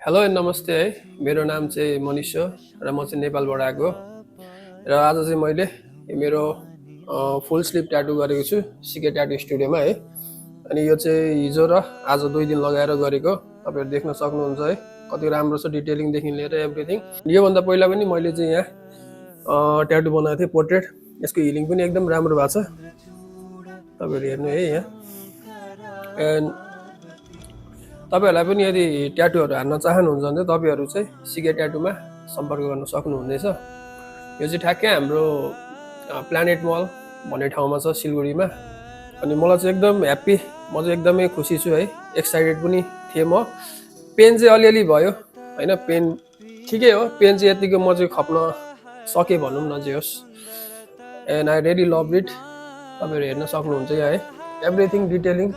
Hello नमस्ते है। मेरो नाम चाहिँ मनिष हो र म चाहिँ नेपालबाट आएको हो। र आज चाहिँ मैले मेरो फुल स्लिभ ट्याटु गरेको छु सिके ट्याटु स्टुडियोमा है। अनि यो चाहिँ हिजो र आज 2 दिन लगाएर गरेको। तपाईहरु देख्न सक्नुहुन्छ है कति राम्रो छ, डिटेलिङदेखि लिएर एभ्रिथिङ। योभन्दा पहिला पनि मैले चाहिँ यहाँ ट्याटु बनाएको थिएँ पोर्ट्रेट। यसको हिलिङ पनि एकदम राम्रो भएको छ, तपाईहरु हेर्नु है यहाँ। एन्ड तपाईहरुलाई पनि यदि ट्याटुहरु हान्न चाहनुहुन्छ भने तपाईहरु चाहिँ सिके ट्याटुमा सम्पर्क गर्न सक्नुहुनेछ। यो चाहिँ ठ्याक्कै हाम्रो प्लानेट मल भन्ने ठाउँमा छ सिलगढीमा। अनि मलाई चाहिँ एकदम ह्याप्पी, म चाहिँ एकदमै खुसी छु है, एक्साइटेड पनि थिएँ म। पेन चाहिँ अलिअलि भयो हैन, पेन ठिकै हो, पेन चाहिँ यतिको म चाहिँ खप्न सके भनौँ न जे होस्। And I really love it. तपाईहरु हेर्न सक्नुहुन्छ है, एभ्रिथिङ डिटेलिङ